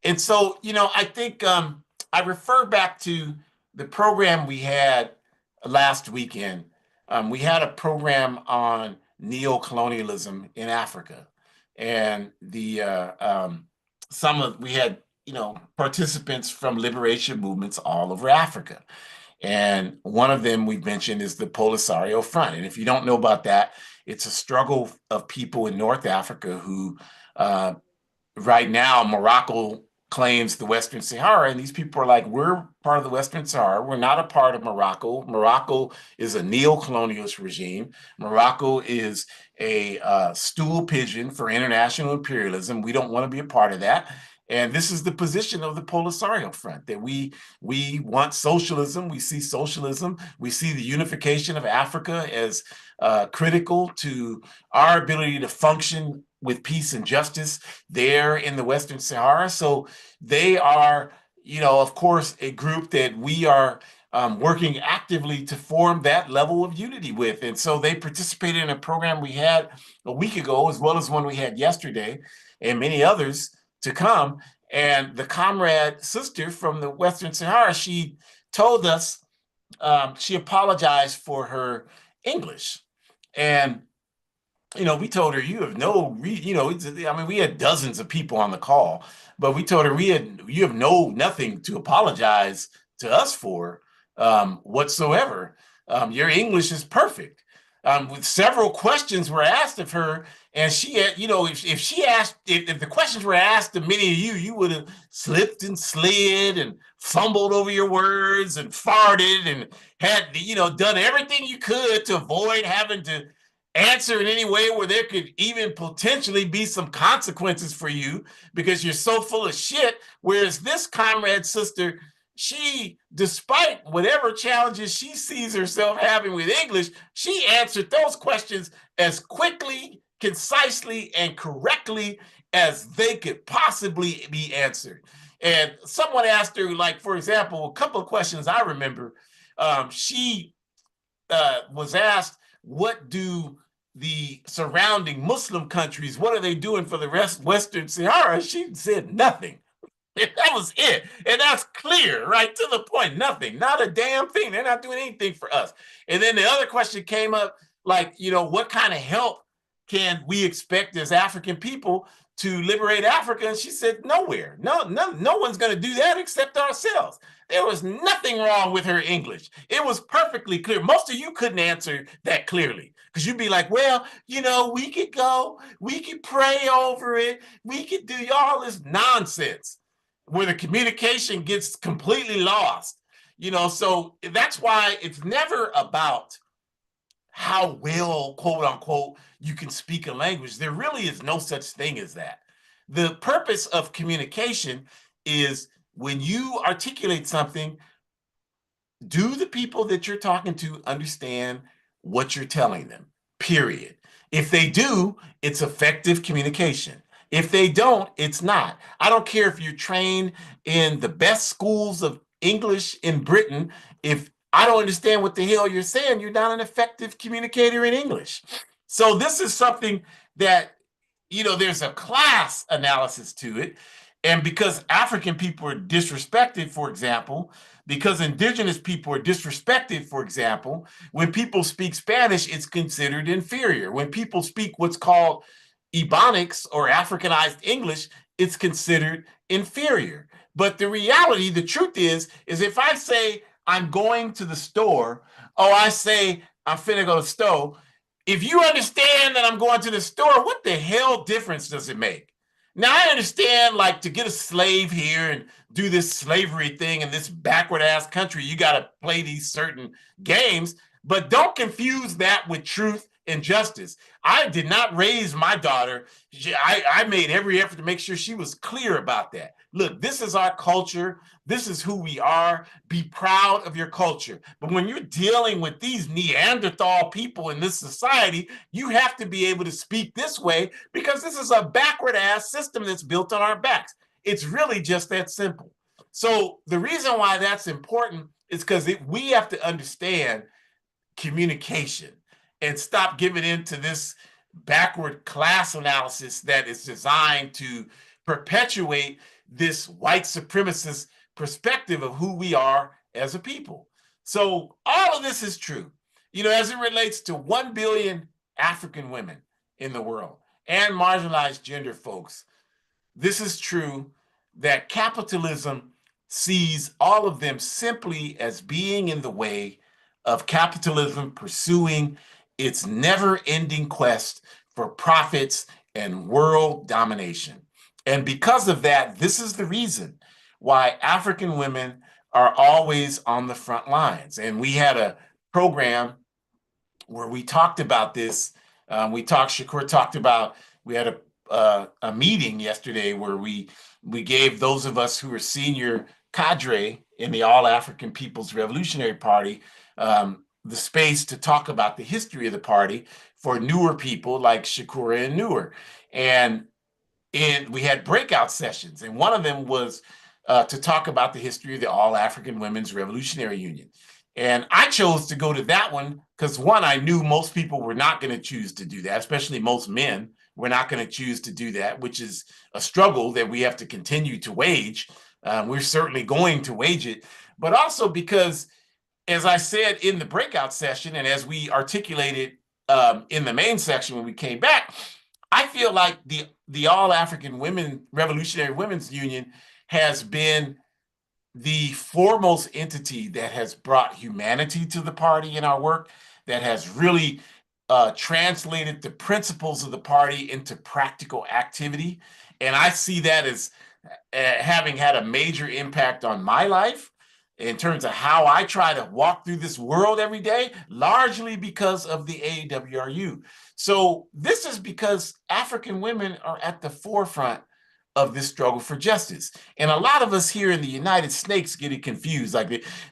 And so, I think I refer back to the program we had last weekend. We had a program on neo-colonialism in Africa, and we had participants from liberation movements all over Africa. And one of them we mentioned is the Polisario Front. And if you don't know about that, it's a struggle of people in North Africa who uh, right now, Morocco claims the Western Sahara, and these people are like, we're part of the Western Sahara. We're not a part of Morocco. Morocco is a neo-colonialist regime. Morocco is a stool pigeon for international imperialism. We don't want to be a part of that. And this is the position of the Polisario Front, that we want socialism. We see socialism. We see the unification of Africa as critical to our ability to function with peace and justice there in the Western Sahara. So they are, of course, a group that we are working actively to form that level of unity with. And so they participated in a program we had a week ago, as well as one we had yesterday, and many others to come. And the comrade sister from the Western Sahara, she told us she apologized for her English. And we told her, you have no, we had dozens of people on the call, but we told her you have nothing to apologize to us for whatsoever. Your English is perfect. With several questions were asked of her, and she had, if the questions were asked of many of you, you would have slipped and slid and fumbled over your words and farted and had, done everything you could to avoid having to answer in any way where there could even potentially be some consequences for you because you're so full of shit. Whereas this comrade sister, she, despite whatever challenges she sees herself having with English, she answered those questions as quickly, concisely, and correctly as they could possibly be answered. And someone asked her, like, for example, a couple of questions I remember. She was asked, what do the surrounding Muslim countries, what are they doing for the Western Sahara? She said nothing. That was it. And that's clear, right to the point. Nothing, not a damn thing. They're not doing anything for us. And then the other question came up, like, what kind of help can we expect as African people to liberate Africa? And she said, nowhere. No one's going to do that except ourselves. There was nothing wrong with her English. It was perfectly clear. Most of you couldn't answer that clearly because you'd be like, well, we could go, we could pray over it, we could do all this nonsense where the communication gets completely lost. So that's why it's never about how well, quote unquote, you can speak a language. There really is no such thing as that. The purpose of communication is when you articulate something, do the people that you're talking to understand what you're telling them, period. If they do, it's effective communication. If they don't, it's not. I don't care if you're trained in the best schools of English in Britain. If I don't understand what the hell you're saying, you're not an effective communicator in English. So this is something that, there's a class analysis to it. And because African people are disrespected, for example, because indigenous people are disrespected, for example, when people speak Spanish, it's considered inferior. When people speak what's called Ebonics or Africanized English, it's considered inferior. But the reality, the truth is if I say I'm going to the store, or I say I'm finna go to the store, if you understand that I'm going to the store, what the hell difference does it make? Now, I understand, like, to get a slave here and do this slavery thing in this backward-ass country, you got to play these certain games, but don't confuse that with truth and justice. I did not raise my daughter. I made every effort to make sure she was clear about that. Look, this is our culture. This is who we are. Be proud of your culture. But when you're dealing with these Neanderthal people in this society, you have to be able to speak this way because this is a backward ass system that's built on our backs. It's really just that simple. So the reason why that's important is because we have to understand communication and stop giving in to this backward class analysis that is designed to perpetuate this white supremacist perspective of who we are as a people. So all of this is true, as it relates to 1 billion African women in the world and marginalized gender folks. This is true that capitalism sees all of them simply as being in the way of capitalism pursuing its never-ending quest for profits and world domination. And because of that, this is the reason why African women are always on the front lines. And we had a program where we talked about this. Shakur talked about, we had a meeting yesterday where we gave those of us who are senior cadre in the All African People's Revolutionary Party the space to talk about the history of the party for newer people like Shakur and Newer. And we had breakout sessions, and one of them was to talk about the history of the All African Women's Revolutionary Union. And I chose to go to that one because, one, I knew most people were not going to choose to do that, especially most men were not going to choose to do that, which is a struggle that we have to continue to wage. We're certainly going to wage it, but also because, as I said in the breakout session, and as we articulated in the main section when we came back, I feel like the All African Women Revolutionary Women's Union has been the foremost entity that has brought humanity to the party in our work, that has really translated the principles of the party into practical activity. And I see that as having had a major impact on my life in terms of how I try to walk through this world every day, largely because of the AWRU. So this is because African women are at the forefront of this struggle for justice. And a lot of us here in the United States get it confused,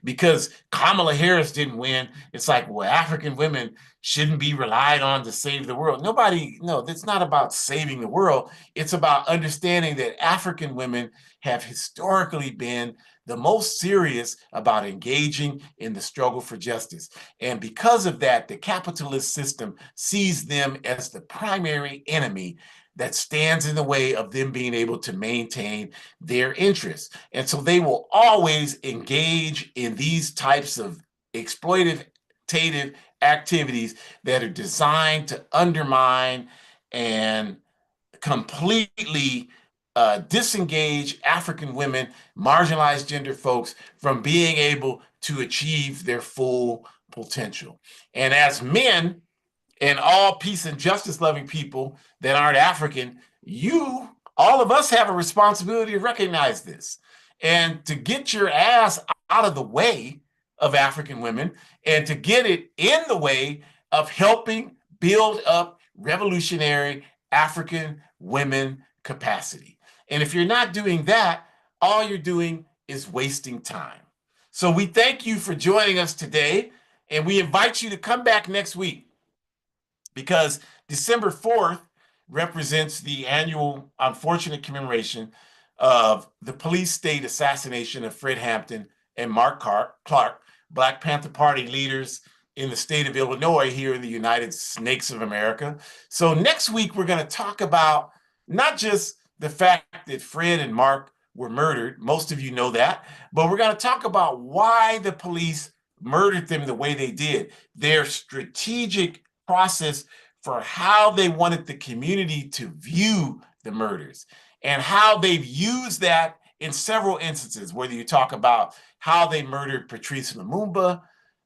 because Kamala Harris didn't win, it's like, well, African women shouldn't be relied on to save the world. No, it's not about saving the world. It's about understanding that African women have historically been the most serious about engaging in the struggle for justice. And because of that, the capitalist system sees them as the primary enemy that stands in the way of them being able to maintain their interests. And so they will always engage in these types of exploitative activities that are designed to undermine and completely disengage African women, marginalized gender folks from being able to achieve their full potential. And as men, and all peace and justice loving people that aren't African, all of us have a responsibility to recognize this and to get your ass out of the way of African women and to get it in the way of helping build up revolutionary African women capacity. And if you're not doing that, all you're doing is wasting time. So we thank you for joining us today, and we invite you to come back next week, because December 4th represents the annual unfortunate commemoration of the police state assassination of Fred Hampton and Mark Clark, Black Panther Party leaders in the state of Illinois here in the United Snakes of America. So next week, we're going to talk about not just the fact that Fred and Mark were murdered, most of you know that, but we're going to talk about why the police murdered them the way they did, their strategic process for how they wanted the community to view the murders, and how they've used that in several instances, whether you talk about how they murdered Patrice Lumumba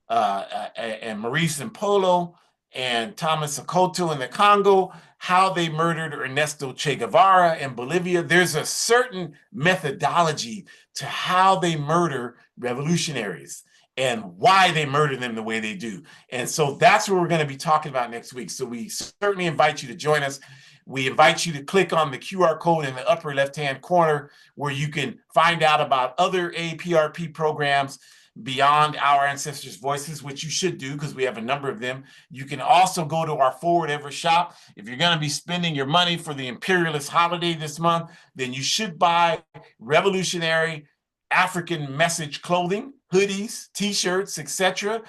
and Maurice Mpolo and Thomas Sakoto in the Congo, how they murdered Ernesto Che Guevara in Bolivia. There's a certain methodology to how they murder revolutionaries and why they murder them the way they do. And so that's what we're going to be talking about next week. So we certainly invite you to join us. We invite you to click on the QR code in the upper left-hand corner where you can find out about other APRP programs beyond Our Ancestors' Voices, which you should do because we have a number of them. You can also go to our Forward Ever shop. If you're going to be spending your money for the imperialist holiday this month, then you should buy revolutionary African message clothing, hoodies, t-shirts, etc.,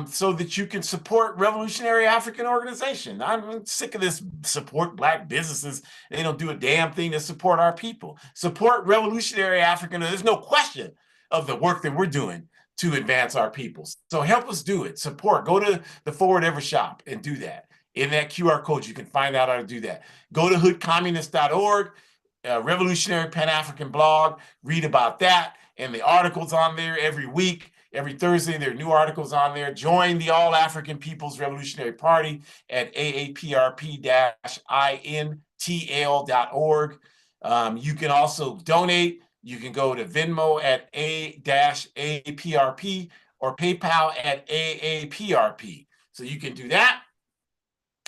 so that you can support revolutionary African organization. I'm sick of this support Black businesses. They don't do a damn thing to support our people. Support revolutionary African. There's no question of the work that we're doing to advance our people. So help us do it. Support. Go to the Forward Ever shop and do that. In that QR code, you can find out how to do that. Go to hoodcommunist.org, Revolutionary Pan-African blog, read about that, and the articles on there every week. Every Thursday, there are new articles on there. Join the All African People's Revolutionary Party at AAPRP-INTL.org. You can also donate. You can go to Venmo at A-APRP or PayPal at AAPRP. So you can do that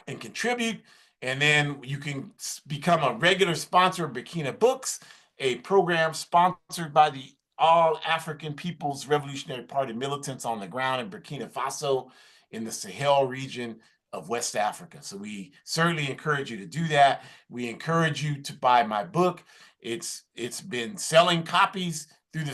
and contribute, and then you can become a regular sponsor of Burkina Books, a program sponsored by the All African People's Revolutionary Party militants on the ground in Burkina Faso in the Sahel region of West Africa. So we certainly encourage you to do that. We encourage you to buy my book. It's been selling copies through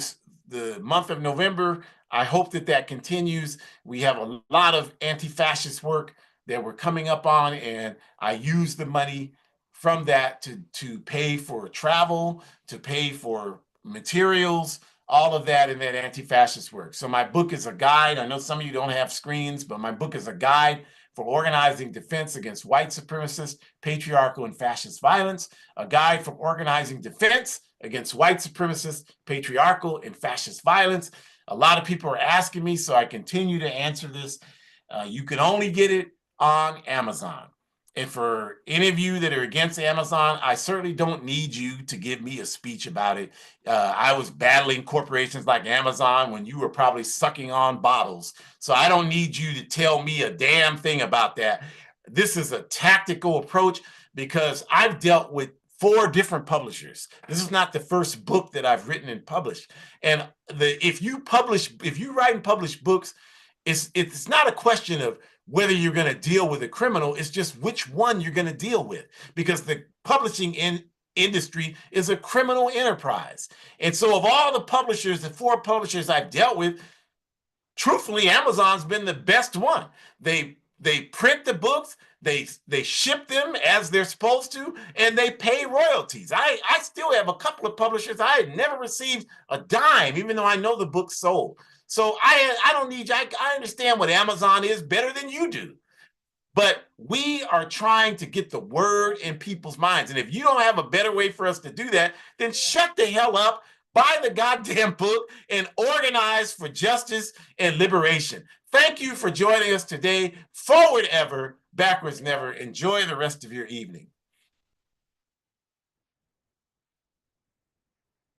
the month of November. I hope that continues. We have a lot of anti-fascist work that we're coming up on, and I use the money from that to pay for travel, to pay for materials, all of that in that anti-fascist work. So my book is a guide. I know some of you don't have screens, but my book is a guide for organizing defense against white supremacist, patriarchal, and fascist violence, a guide for organizing defense against white supremacist, patriarchal, and fascist violence. A lot of people are asking me, so I continue to answer this. You can only get it on Amazon. And for any of you that are against Amazon, I certainly don't need you to give me a speech about it. I was battling corporations like Amazon when you were probably sucking on bottles. So I don't need you to tell me a damn thing about that. This is a tactical approach because I've dealt with 4 different publishers. This is not the first book that I've written and published. And if you write and publish books, it's not a question of whether you're going to deal with a criminal, it's just which one you're going to deal with, because the publishing industry is a criminal enterprise. And so of all the publishers, the 4 publishers I've dealt with, truthfully, Amazon's been the best one. They print the books, they ship them as they're supposed to, and they pay royalties. I still have a couple of publishers I had never received a dime, even though I know the book sold. So I don't need you. I understand what Amazon is better than you do. But we are trying to get the word in people's minds. And if you don't have a better way for us to do that, then shut the hell up, buy the goddamn book, and organize for justice and liberation. Thank you for joining us today. Forward ever, backwards never. Enjoy the rest of your evening.